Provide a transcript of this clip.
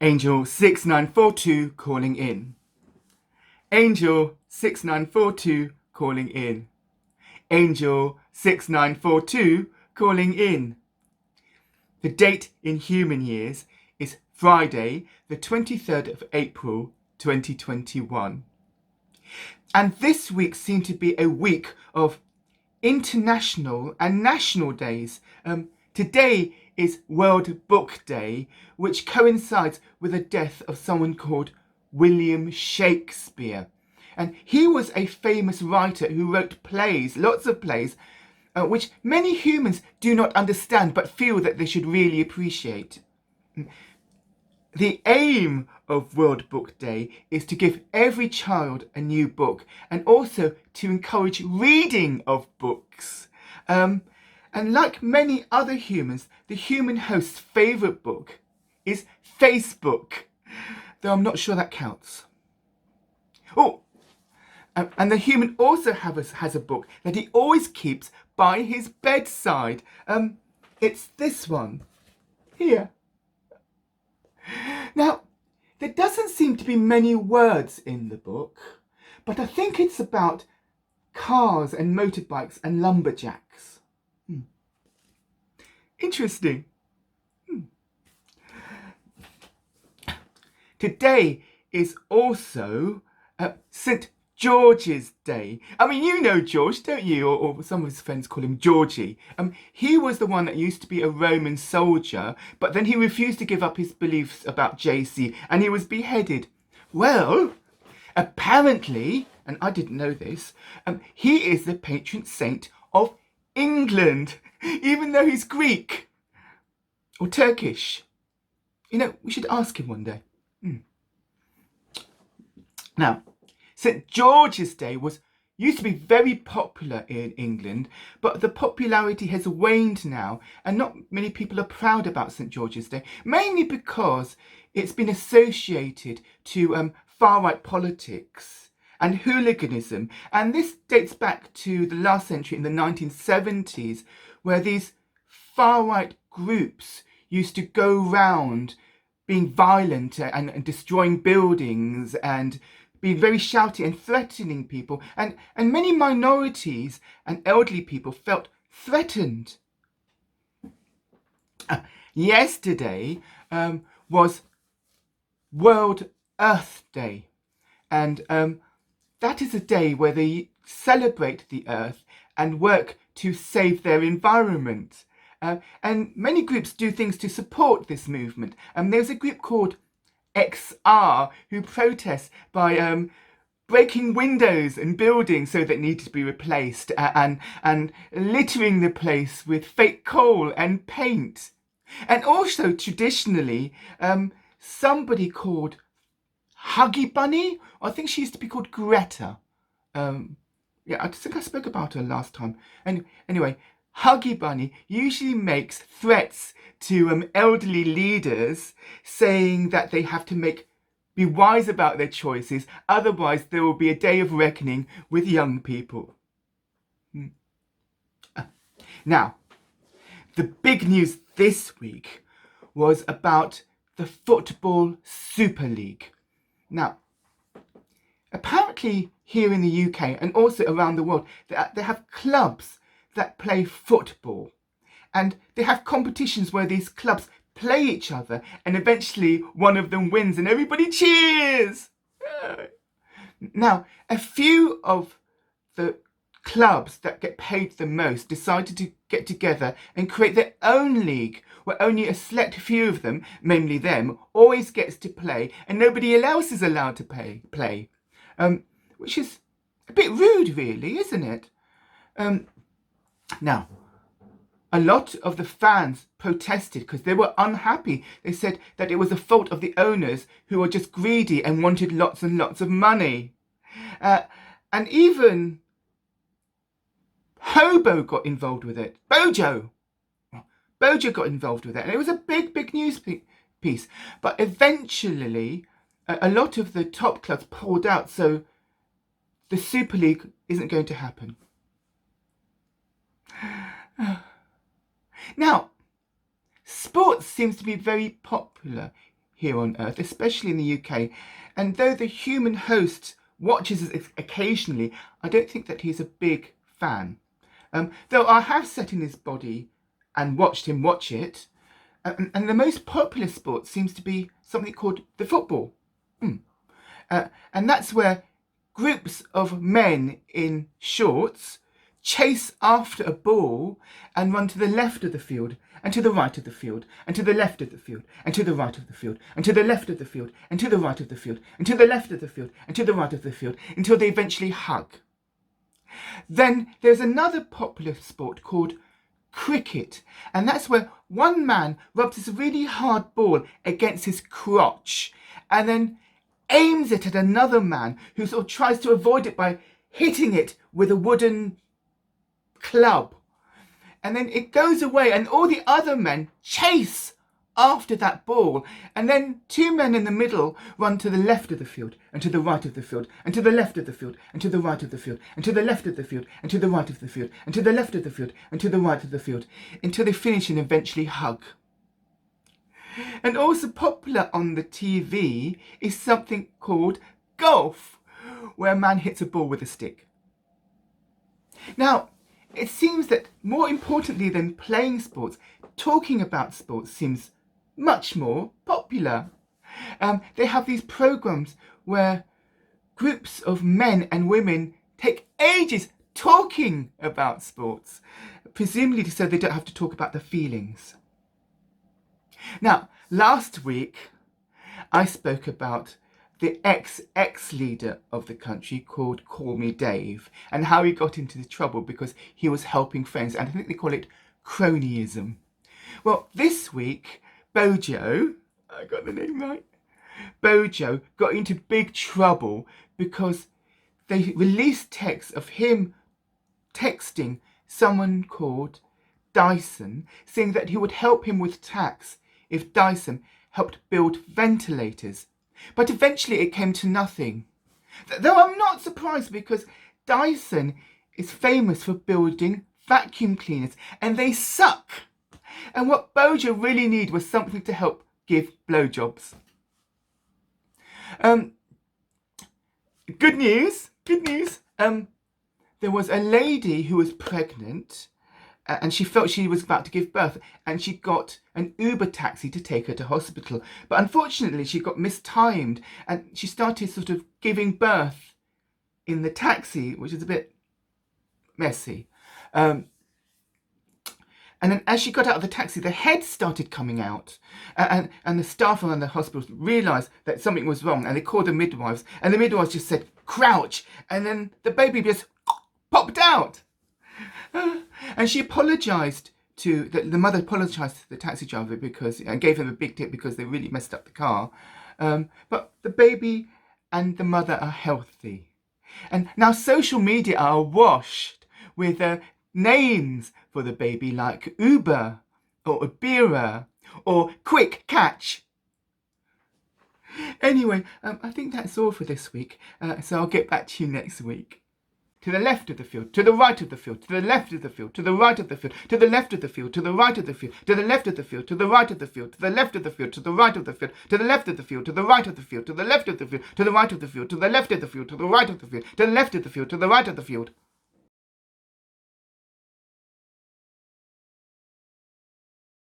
Angel-6942 calling in. Angel-6942 calling in. Angel-6942 calling in. The date in human years is Friday, the 23rd of April, 2021. And this week seemed to be a week of international and national days. Today is World Book Day, which coincides with the death of someone called William Shakespeare. And he was a famous writer who wrote plays, lots of plays, which many humans do not understand but feel that they should really appreciate. The aim of World Book Day is to give every child a new book and also to encourage reading of books. And like many other humans, the human host's favourite book is Facebook, though I'm not sure that counts. Oh, and the human also has a book that he always keeps by his bedside. It's this one, here. Now, there doesn't seem to be many words in the book, but I think it's about cars and motorbikes and lumberjacks. Interesting. Today is also St. George's Day. I mean, you know George, don't you? Or some of his friends call him Georgie. He was the one that used to be a Roman soldier, but then he refused to give up his beliefs about JC and he was beheaded. Well, apparently, and I didn't know this, he is the patron saint of England, even though he's Greek or Turkish. You know, we should ask him one day. Now, St. George's Day used to be very popular in England, but the popularity has waned now, and not many people are proud about St. George's Day, mainly because it's been associated to far-right politics and hooliganism, and this dates back to the last century in the 1970s, where these far-right groups used to go round being violent and destroying buildings and being very shouty and threatening people, and many minorities and elderly people felt threatened. Yesterday was World Earth Day, and that is a day where they celebrate the earth and work to save their environment. And many groups do things to support this movement. There's a group called XR who protests by breaking windows and buildings so that need to be replaced and littering the place with fake coal and paint. And also traditionally, somebody called Huggy Bunny, I think she used to be called Greta. Yeah, I think I spoke about her last time. And anyway, Huggy Bunny usually makes threats to elderly leaders, saying that they have to be wise about their choices, otherwise there will be a day of reckoning with young people. Now, the big news this week was about the Football Super League. Now, apparently here in the UK and also around the world, they have clubs that play football, and they have competitions where these clubs play each other and eventually one of them wins and everybody cheers. Now, a few of the clubs that get paid the most decided to get together and create their own league where only a select few of them, mainly them, always gets to play and nobody else is allowed to play. Which is a bit rude, really, isn't it? Now, a lot of the fans protested because they were unhappy. They said that it was the fault of the owners who were just greedy and wanted lots and lots of money. And even Hobo got involved with it. Bojo got involved with it. And it was a big news piece. But eventually, a lot of the top clubs pulled out, so the Super League isn't going to happen. Now, sports seems to be very popular here on Earth, especially in the UK. And though the human host watches us occasionally, I don't think that he's a big fan. Though I have sat in his body and watched him watch it. And the most popular sport seems to be something called the football. And that's where groups of men in shorts chase after a ball and run to the left of the field and to the right of the field and to the left of the field and to the right of the field and to the left of the field and to the right of the field and to the left of the field and to the right of the field until they eventually hug. Then there's another popular sport called cricket, and that's where one man rubs this really hard ball against his crotch and then aims it at another man who sort of tries to avoid it by hitting it with a wooden club. And then it goes away and all the other men chase after that ball, and then two men in the middle run to the left of the field and to the right of the field and to the left of the field and to the right of the field and to the left of the field and to the right of the field and to the left of the field and to the right of the field until they finish and eventually hug. And also popular on the TV is something called golf, where a man hits a ball with a stick. Now, it seems that more importantly than playing sports, talking about sports seems much more popular. They have these programs where groups of men and women take ages talking about sports, presumably so they don't have to talk about their feelings. Now, last week I spoke about the ex-leader of the country called Call Me Dave and how he got into the trouble because he was helping friends, and I think they call it cronyism. Well, this week, Bojo, I got the name right, Bojo got into big trouble because they released texts of him texting someone called Dyson, saying that he would help him with tax if Dyson helped build ventilators. But eventually it came to nothing. Though I'm not surprised because Dyson is famous for building vacuum cleaners and they suck. And what Bojo really needed was something to help give blowjobs. Good news. There was a lady who was pregnant and she felt she was about to give birth and she got an Uber taxi to take her to hospital. But unfortunately she got mistimed and she started sort of giving birth in the taxi, which is a bit messy. And then as she got out of the taxi, the head started coming out. And the staff around the hospital realised that something was wrong and they called the midwives. And the midwives just said, crouch. And then the baby just popped out. And she apologised to, the mother apologised to the taxi driver and gave him a big tip because they really messed up the car. But the baby and the mother are healthy. And now social media are awash with names for the baby like Uber or Ibira or Quick Catch. Anyway, I think that's all for this week. So I'll get back to you next week. To the left of the field, to the right of the field, to the left of the field, to the right of the field, to the left of the field, to the right of the field, to the left of the field, to the right of the field, to the left of the field, to the right of the field, to the left of the field, to the right of the field, to the left of the field, to the right of the field, to the left of the field, to the right of the field, to the left of the field, to the right of the field.